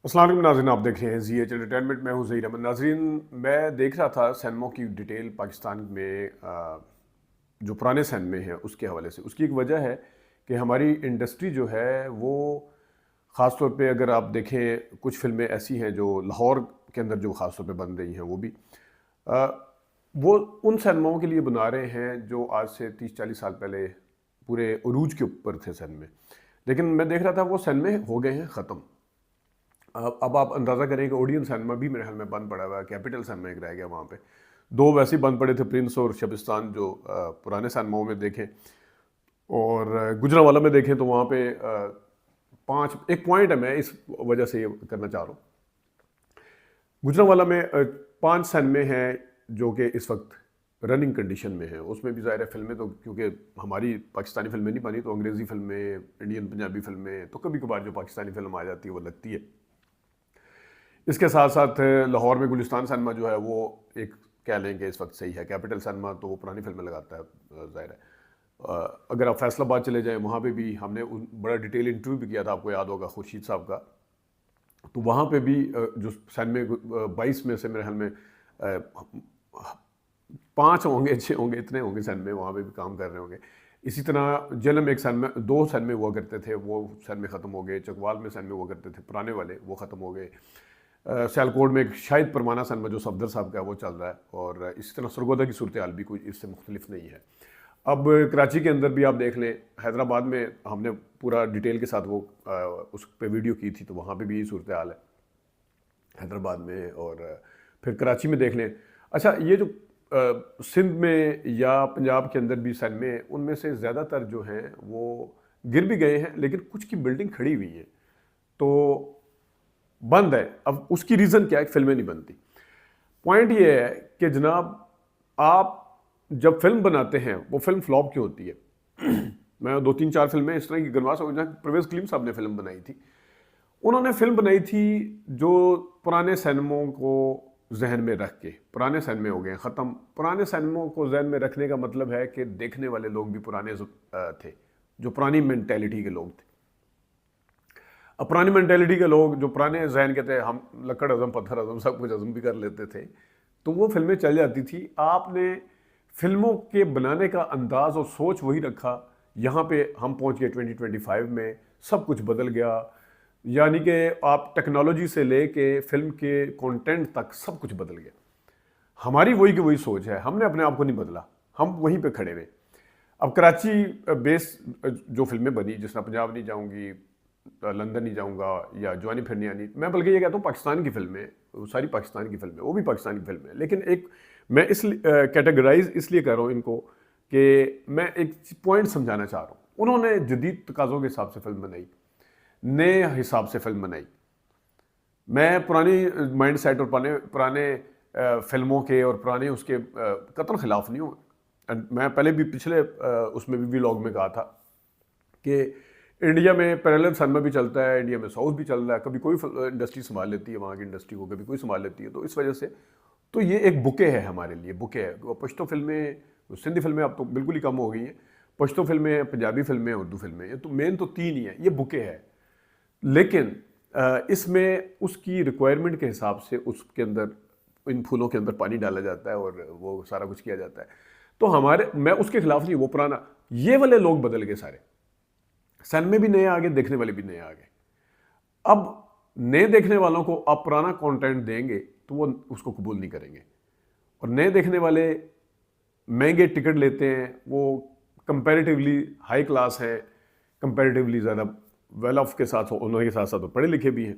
अस्सलाम वालेकुम नाज़रीन, आप देख रहे हैं ज़ी एच एंटरटेनमेंट। मैं हूं ज़हीर अहमद। नाज़रीन, मैं देख रहा था सैनमो की डिटेल पाकिस्तान में जो पुराने सैनमे हैं उसके हवाले से। उसकी एक वजह है कि हमारी इंडस्ट्री जो है वो ख़ास तौर पे अगर आप देखें, कुछ फ़िल्में ऐसी हैं जो लाहौर के अंदर जो ख़ास तौर पे बन रही हैं वो भी अ, वो उन सिनेमाओं के लिए बना रहे हैं जो आज से 30-40 साल पहले पूरे उरूज के ऊपर थे सिनेमे। लेकिन मैं देख रहा था वो सिनेमे हो गए हैं ख़त्म। अब आप अंदाज़ा करें कि ओडियन सिनेमा भी मेरे ख्याल में बंद पड़ा हुआ है। कैपिटल सिनेमा एक रह गया वहाँ पे। दो वैसे ही बंद पड़े थे, प्रिंस और शबिस्तान, जो पुराने सिनेमाओं में देखें। और गुजरांवाला में देखें तो वहाँ पे पांच एक पॉइंट है, मैं इस वजह से ये करना चाह रहा हूँ। गुजरांवाला में पांच सिनेमे हैं जो कि इस वक्त रनिंग कंडीशन में है। उसमें भी ज़ाहिर है फिल्में तो, क्योंकि हमारी पाकिस्तानी फिल्में नहीं बनी, तो अंग्रेज़ी फिल्में, इंडियन पंजाबी फिल्में, तो कभी कभार जो पाकिस्तानी फिल्म आ जाती है वो लगती है। इसके साथ साथ लाहौर में गुलिस्तान सिनेमा जो है वो एक, कह लें कि इस वक्त सही है। कैपिटल सिनेमा तो वो पुरानी फिल्में लगाता है, ज़ाहिर है। अगर आप फैसलाबाद चले जाएं, वहाँ पे भी हमने बड़ा डिटेल इंटरव्यू भी किया था, आपको याद होगा, खुर्शीद साहब का। तो वहाँ पे भी जो सिनेमे 22 में से मेरे ख्याल में पाँच होंगे, छः होंगे, इतने होंगे सिनेमे वहाँ पे भी काम कर रहे होंगे। इसी तरह जेलम एक सिनेमा, दो सिनेमे हुआ करते थे, वो सिनेमे ख़त्म हो गए। चकवाल में सिनेमे हुआ करते थे पुराने वाले, वो ख़त्म हो गए। सियालकोट में एक शायद परमाना सिनेमा जो सफदर साहब का है वो चल रहा है। और इसी तरह सरगोदा की सूरत हाल भी कोई इससे मुख्तलिफ नहीं है। अब कराची के अंदर भी आप देख लें, हैदराबाद में हमने पूरा डिटेल के साथ वो उस पर वीडियो की थी, तो वहाँ पे भी यही सूरत हाल है हैदराबाद में। और फिर कराची में देख लें। अच्छा, ये जो सिंध में या पंजाब के अंदर भी सिनेमे, उनमें से ज़्यादातर जो हैं वो गिर भी गए हैं, लेकिन कुछ की बिल्डिंग खड़ी हुई है, तो बंद है। अब उसकी रीज़न क्या है कि फिल्में नहीं बनती। पॉइंट ये है कि जनाब, आप जब फिल्म बनाते हैं वो फिल्म फ्लॉप क्यों होती है? मैं 2-3-4 फिल्में इस तरह की गिनवा सकूँ। परवेज़ कलीम साहब ने फिल्म बनाई थी। उन्होंने फिल्म बनाई थी जो पुराने सिनेमों को जहन में रख के। पुराने सिनेमे हो गए ख़त्म। पुराने सिनेमों को जहन में रखने का मतलब है कि देखने वाले लोग भी पुराने थे, जो पुरानी मेंटेलिटी के लोग थे। अब पुरानी मेंटेलिटी के लोग जो पुराने जहन के थे, हम लकड़ हजम पत्थर हजम सब कुछ हजम भी कर लेते थे, तो वो फिल्में चल जाती थी। आपने फिल्मों के बनाने का अंदाज और सोच वही रखा। यहाँ पे हम पहुँच गए 2025 में, सब कुछ बदल गया। यानी कि आप टेक्नोलॉजी से लेके फिल्म के कंटेंट तक सब कुछ बदल गया। हमारी वही की वही सोच है, हमने अपने आप को नहीं बदला, हम वहीं पे खड़े हुए। अब कराची बेस जो फिल्में बनी, जिस तरह पंजाब नहीं जाऊंगी, लंदन नहीं जाऊंगा, या जवानी फिर नहीं आनी, मैं बल्कि ये कहता हूँ पाकिस्तान की फिल्में, वो सारी पाकिस्तान की फिल्में, वो भी पाकिस्तान की फिल्में। लेकिन एक, मैं इस कैटेगराइज इसलिए कर रहा हूँ इनको कि मैं एक पॉइंट समझाना चाह रहा हूँ। उन्होंने जदीद तकाज़ों के हिसाब से फिल्म बनाई, नए हिसाब से फिल्म बनाई। मैं पुरानी माइंड सेट और पुराने पुराने फिल्मों के और पुराने उसके कतन खिलाफ नहीं हूँ। मैं पहले भी पिछले उसमें भी व्लॉग में कहा था कि इंडिया में पैरेलल सिनेमा भी चलता है, इंडिया में साउथ भी चल रहा है। कभी कोई इंडस्ट्री संभाल लेती है वहाँ की इंडस्ट्री को, कभी कोई संभाल लेती है। तो इस वजह से तो ये एक बुके है हमारे लिए, बुके है। पश्तो फिल्में, सिंधी फिल्में अब तो बिल्कुल ही कम हो गई हैं। पश्तो फिल्में, पंजाबी फिल्में, उर्दू फिल्में, ये तो मेन तो तीन ही हैं, ये बुके है। लेकिन इसमें उसकी रिक्वायरमेंट के हिसाब से उसके अंदर, इन फूलों के अंदर पानी डाला जाता है और वो सारा कुछ किया जाता है। तो हमारे, मैं उसके खिलाफ नहीं, वो पुराना, ये वाले लोग बदल गए सारे। सिनेमे भी नए आ गए, देखने वाले भी नए आ गए। अब नए देखने वालों को आप पुराना कंटेंट देंगे तो वो उसको कबूल नहीं करेंगे। और नए देखने वाले महंगे टिकट लेते हैं, वो कंपैरेटिवली हाई क्लास है, कंपैरेटिवली ज़्यादा वेल ऑफ के साथ, उन्होंने के साथ साथ पढ़े लिखे भी हैं,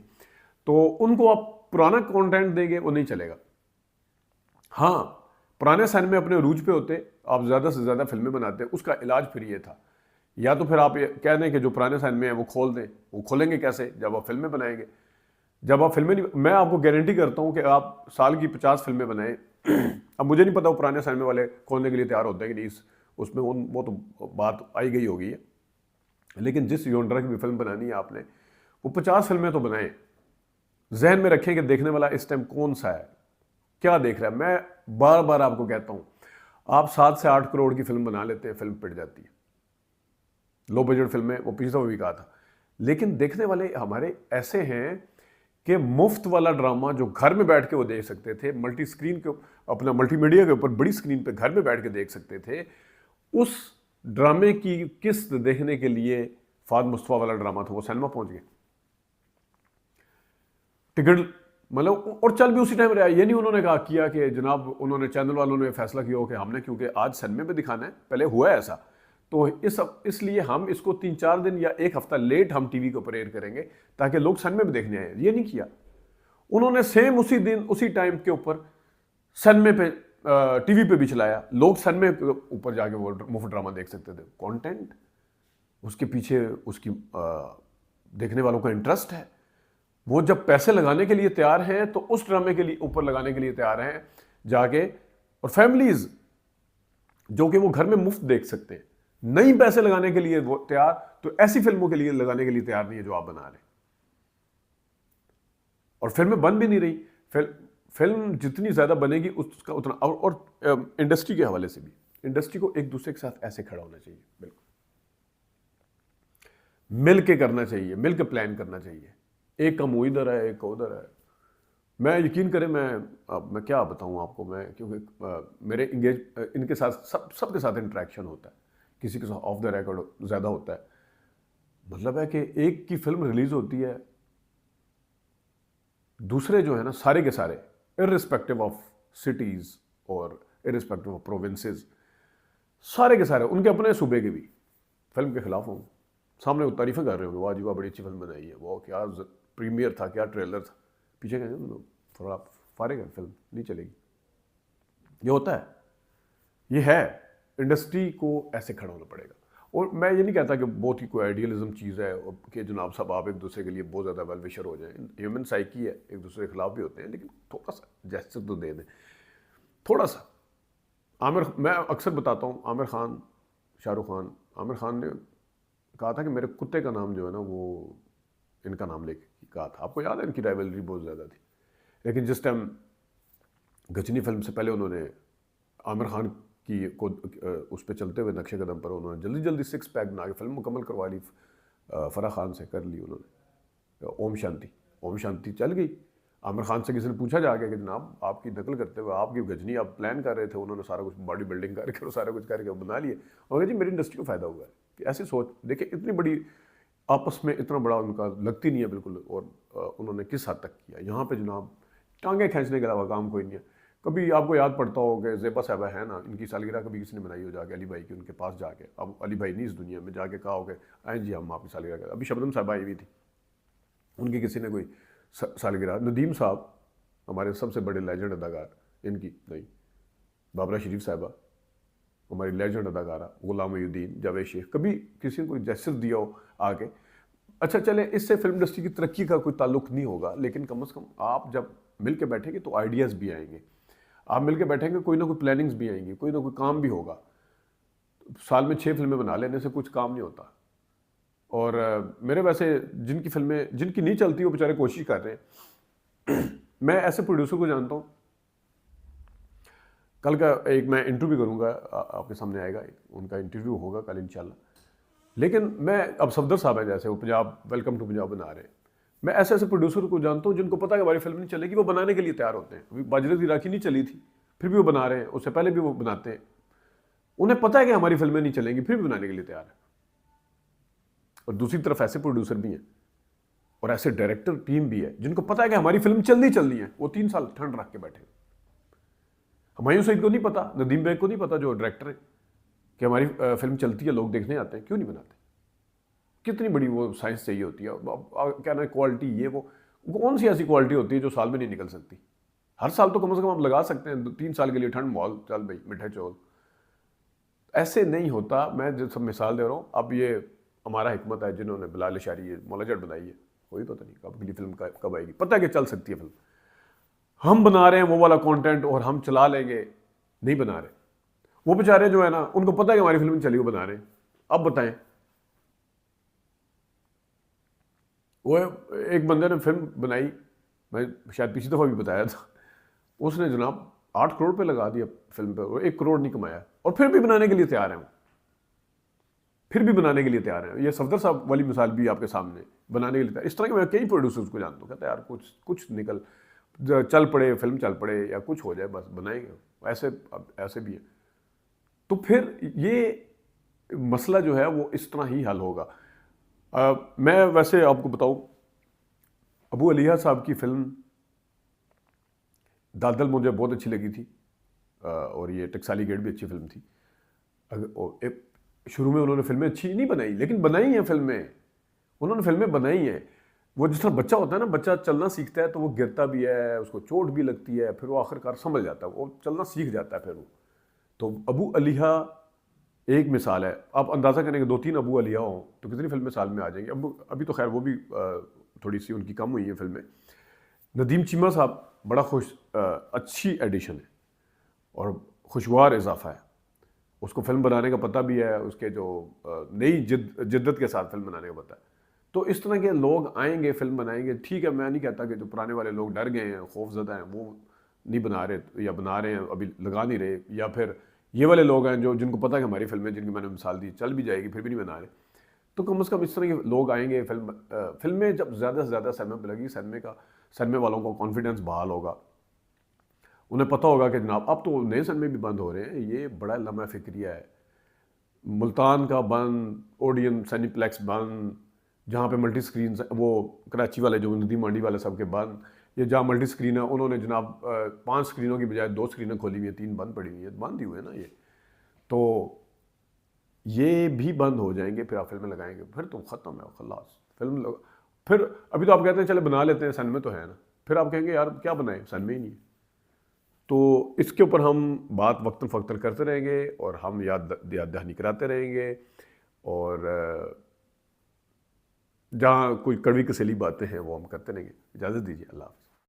तो उनको आप पुराना कंटेंट देंगे वो नहीं चलेगा। हाँ, पुराने सिनेमे अपने अरूज पे होते, आप ज़्यादा से ज़्यादा फिल्में बनाते, उसका इलाज फिर ये था। या तो फिर आप ये कह दें कि जो पुराने सिनेमे हैं वो खोल दें। वो खोलेंगे कैसे? जब आप फिल्में बनाएंगे। जब आप फिल्में नहीं, मैं आपको गारंटी करता हूँ कि आप साल की 50 फिल्में बनाएं। अब मुझे नहीं पता वो पुराने सिनेमे वाले खोलने के लिए तैयार होते हैं कि नहीं, उसमें वो तो बात आई गई होगी है। लेकिन जिस योनरा की भी फिल्म बनानी है आपने, वो 50 फिल्में तो बनाएं। जहन में रखें कि देखने वाला इस टाइम कौन सा है, क्या देख रहा है। मैं बार बार आपको कहता हूँ, आप 7 से 8 करोड़ की फिल्म बना लेते हैं, फिल्म पिट जाती है। लो बजट फिल्में, वो पिछले दफा भी कहा था। लेकिन देखने वाले हमारे ऐसे हैं कि मुफ्त वाला ड्रामा जो घर में बैठ के वो देख सकते थे, मल्टी स्क्रीन के अपना मल्टीमीडिया के ऊपर बड़ी स्क्रीन पे घर में बैठ के देख सकते थे, उस ड्रामे की किस्त देखने के लिए फाद मुस्तफा वाला ड्रामा था वो सिनेमा पहुंच गए। टिकट मतलब और चल भी उसी टाइम रहा। ये नहीं उन्होंने कहा किया कि जनाब उन्होंने चैनल वालों ने फैसला किया हो कि हमने क्योंकि आज सिनेमा में दिखाना है, पहले हुआ है ऐसा, तो इसलिए हम इसको 3-4 दिन या एक हफ्ता लेट हम टीवी को ऊपर एयर करेंगे ताकि लोग सिनेमा में देखने आए। ये नहीं किया उन्होंने, सेम उसी दिन उसी टाइम के ऊपर सिनेमा पे टीवी पे भी चलाया, लोग सिनेमा के ऊपर जाके वो मुफ्त ड्रामा देख सकते थे। कंटेंट उसके पीछे उसकी देखने वालों का इंटरेस्ट है, वो जब पैसे लगाने के लिए तैयार हैं तो उस ड्रामे के लिए ऊपर लगाने के लिए तैयार हैं जाके। और फैमिलीज जो कि वो घर में मुफ्त देख सकते हैं, नहीं पैसे लगाने के लिए वो तैयार, तो ऐसी फिल्मों के लिए लगाने के लिए तैयार नहीं है जो आप बना रहे हैं। और फिल्में बन भी नहीं रही। फिल्म जितनी ज्यादा बनेगी उसका उतना, और इंडस्ट्री के हवाले से भी, इंडस्ट्री को एक दूसरे के साथ ऐसे खड़ा होना चाहिए, बिल्कुल मिल के करना चाहिए, मिल के प्लान करना चाहिए। एक का मुंह इधर है, एक का उधर है। मैं यकीन करें, मैं क्या बताऊं आपको, मैं क्योंकि मेरे इनके साथ सबके साथ इंटरेक्शन होता है, किसी के साथ ऑफ द रिकॉर्ड ज़्यादा होता है। मतलब है कि एक की फिल्म रिलीज होती है, दूसरे जो है ना सारे के सारे इररिस्पेक्टिव ऑफ सिटीज़ और इररिस्पेक्टिव ऑफ प्रोविंसेस, सारे के सारे उनके अपने सूबे के भी फिल्म के खिलाफ होंगे, सामने वो तारीफ़ें कर रहे होंगे, वाह जी वाह बड़ी अच्छी फिल्म बनाई है, वो क्या प्रीमियर था, क्या ट्रेलर था, पीछे कहेंगे थोड़ा फारिग है, फिल्म नहीं चलेगी। ये होता है, ये है। इंडस्ट्री को ऐसे खड़ा होना पड़ेगा। और मैं ये नहीं कहता कि बहुत ही कोई आइडियलिज्म चीज़ है कि जनाब साहब आप एक दूसरे के लिए बहुत ज़्यादा वेल विशर हो जाएं। ह्यूमन साइकी है, एक दूसरे के खिलाफ भी होते हैं, लेकिन थोड़ा सा जेस्चर तो दे दें, थोड़ा सा। मैं अक्सर बताता हूँ, आमिर खान, शाहरुख खान, आमिर खान ने कहा था कि मेरे कुत्ते का नाम जो है ना वो इनका नाम लेके कहा था। आपको याद है इनकी राइवलरी बहुत ज़्यादा थी, लेकिन जिस टाइम गजनी फिल्म से पहले उन्होंने आमिर खान की को उस पर चलते हुए नक्शे कदम पर उन्होंने जल्दी जल्दी 6 पैक बना के फिल्म मुकम्मल करवा ली, फराह खान से कर ली उन्होंने। ओम शांति चल गई। आमिर खान से किसी ने पूछा जाके कि जनाब आपकी नकल करते हुए आपकी गजनी आप प्लान कर रहे थे, उन्होंने सारा कुछ बॉडी बिल्डिंग करके सारा कुछ करके बना लिए, और जी मेरी इंडस्ट्री को फ़ायदा हुआ है। कि ऐसी सोच देखिए, इतनी बड़ी आपस में इतना बड़ा उनका लगती नहीं है बिल्कुल, और उन्होंने किस हद तक किया। यहाँ पे जनाब टांगे खींचने के अलावा काम कोई नहीं है। कभी आपको याद पड़ता हो कि ज़ेबा साहबा है ना, इनकी सालगिरह कभी किसी ने मनाई हो जाके अली भाई की, उनके पास जाके, अब अली भाई नहीं इस दुनिया में, जाके कहा हो कि आए जी हम आपकी सालगिरह कर। अभी शबनम साहबा आई हुई थी, उनकी किसी ने कोई सालगिरह, नदीम साहब हमारे सबसे बड़े लेजेंड अदाकार, इनकी नहीं, बाबरा शरीफ साहबा हमारी लेजेंड अदाकारा, गुलाम मोहिउद्दीन, जावेद शेख, कभी किसी ने कोई जेस्चर दिया हो आके। अच्छा चले, इससे फिल्म इंडस्ट्री की तरक्की का कोई ताल्लुक नहीं होगा, लेकिन कम से कम आप जब मिल के बैठेंगे तो आइडियाज़ भी आएंगे, आप मिल के बैठेंगे कोई ना कोई प्लानिंग्स भी आएंगी, कोई ना कोई काम भी होगा। साल में 6 फिल्में बना लेने से कुछ काम नहीं होता। और मेरे वैसे जिनकी फिल्में जिनकी नहीं चलती वो बेचारे कोशिश कर रहे हैं। मैं ऐसे प्रोड्यूसर को जानता हूँ, कल का एक मैं इंटरव्यू करूँगा, आपके सामने आएगा, उनका इंटरव्यू होगा कल इंशाल्लाह। लेकिन मैं अब सफदर साहब हैं जैसे, वो पंजाब वेलकम टू पंजाब बना रहे हैं, मैं ऐसे ऐसे प्रोड्यूसर को जानता हूँ जिनको पता है कि हमारी फिल्म नहीं चलेगी, वो बनाने के लिए तैयार होते हैं। अभी बाजरे की राखी नहीं चली थी, फिर भी वो बना रहे हैं, उससे पहले भी वो बनाते हैं। उन्हें पता है कि हमारी फिल्में नहीं चलेंगी, फिर भी बनाने के लिए तैयार है। और दूसरी तरफ ऐसे प्रोड्यूसर भी हैं और ऐसे डायरेक्टर टीम भी है जिनको पता है कि हमारी फिल्म चलनी है, वो 3 साल ठंड रख के बैठे। हुमायूं सईद को नहीं पता, नदीम बेग को नहीं पता जो डायरेक्टर है, कि हमारी फिल्म चलती है, लोग देखने आते हैं, क्यों नहीं बनाते। कितनी बड़ी वो साइंस चाहिए होती है, क्या ना क्वालिटी, ये वो कौन सी ऐसी क्वालिटी होती है जो साल में नहीं निकल सकती। हर साल तो कम से कम आप लगा सकते हैं, 3 साल के लिए ठंड मॉल चल भाई मिठे चौल, ऐसे नहीं होता। मैं जो सब मिसाल दे रहा हूँ, अब ये हमारा हिकमत है जिन्होंने बिलाल शारी ये मौला जट बनाई है, कोई पता नहीं कब अगली फिल्म कब आएगी, पता है कि चल सकती है फिल्म, हम बना रहे हैं वो वाला कंटेंट और हम चला लेंगे, नहीं बना रहे। वो बेचारे जो है ना, उनको पता है कि हमारी फिल्म चली, वो बना रहे हैं। अब बताएं, वो एक बंदे ने फिल्म बनाई, मैं शायद पिछली दफ़ा भी बताया था, उसने जनाब 8 करोड़ पे लगा दिया फिल्म पे, वो 1 करोड़ नहीं कमाया, और फिर भी बनाने के लिए तैयार है वो, फिर भी बनाने के लिए तैयार हैं। ये सफदर साहब वाली मिसाल भी आपके सामने, बनाने के लिए तैयार। इस तरह के मैं कई प्रोड्यूसर्स को जानता हूँ, कहते हैं यार कुछ कुछ निकल चल पड़े, फिल्म चल पड़े या कुछ हो जाए बस बनाएंगे, ऐसे अब ऐसे भी है। तो फिर ये मसला जो है वो इस तरह ही हल होगा। मैं वैसे आपको बताऊं, अबू अलिया साहब की फिल्म दादल मुझे बहुत अच्छी लगी थी, और ये टकसाली गेट भी अच्छी फिल्म थी। शुरू में उन्होंने फिल्में अच्छी नहीं बनाई, लेकिन बनाई हैं फिल्में, उन्होंने फिल्में बनाई हैं। वो जिस तरह बच्चा होता है ना, बच्चा चलना सीखता है तो वो गिरता भी है, उसको चोट भी लगती है, फिर वो आखिरकार समझ जाता है, वो चलना सीख जाता है फिर वो। तो अबू अलिया एक मिसाल है। आप अंदाज़ा करेंगे 2-3 अबू अलिया हों तो कितनी फिल्में साल में आ जाएंगी। अब अभी तो खैर वो भी थोड़ी सी उनकी कम हुई है फिल्में। नदीम चीमा साहब बड़ा अच्छी एडिशन है और खुशगवार इजाफा है। उसको फिल्म बनाने का पता भी है, उसके जो नई जिद्दत के साथ फिल्म बनाने का पता है। तो इस तरह के लोग आएंगे, फिल्म बनाएंगे। ठीक है, मैं नहीं कहता कि जो पुराने वाले लोग डर गए हैं, खौफजदा हैं, वो नहीं बना रहे या बना रहे हैं अभी लगा नहीं रहे, या फिर ये वाले लोग हैं जो जिनको पता है कि हमारी फिल्में, जिनकी मैंने मिसाल दी, चल भी जाएगी फिर भी नहीं बना रहे। तो कम से कम इस तरह के लोग आएंगे, फिल्में जब ज़्यादा से ज़्यादा सिनेमा पर लगी, सिनेमे वालों को कॉन्फिडेंस बहाल होगा, उन्हें पता होगा कि जनाब अब तो नए सिनेमे भी बंद हो रहे हैं, ये बड़ा लम्हा फिक्रिया है। मुल्तान का बंद, ओडियन सैनिप्लेक्स बंद, जहाँ पे मल्टी स्क्रीन, वो कराची वाले जो नदी मंडी वाले सब के बंद, ये जहाँ मल्टी स्क्रीन है उन्होंने जनाब 5 स्क्रीनों की बजाय 2 स्क्रीनें खोली हुई हैं, 3 बंद पड़ी हुई हैं, बंद ही हुए ना ये। तो ये भी बंद हो जाएंगे, फिर आप फिल्में लगाएंगे, फिर तो ख़त्म है, खलास फिल्म फिर अभी तो आप कहते हैं चले बना लेते हैं, सिनेमा तो है ना, फिर आप कहेंगे यार क्या बनाए, सिनेमा ही नहीं है। तो इसके ऊपर हम बात वक्तन फ़क्तन करते रहेंगे और हम याद दहानी कराते रहेंगे, और जहाँ कोई कड़वी कसैली बातें हैं वो हम करते रहेंगे। इजाज़त दीजिए, अल्लाह हाफ़िज़।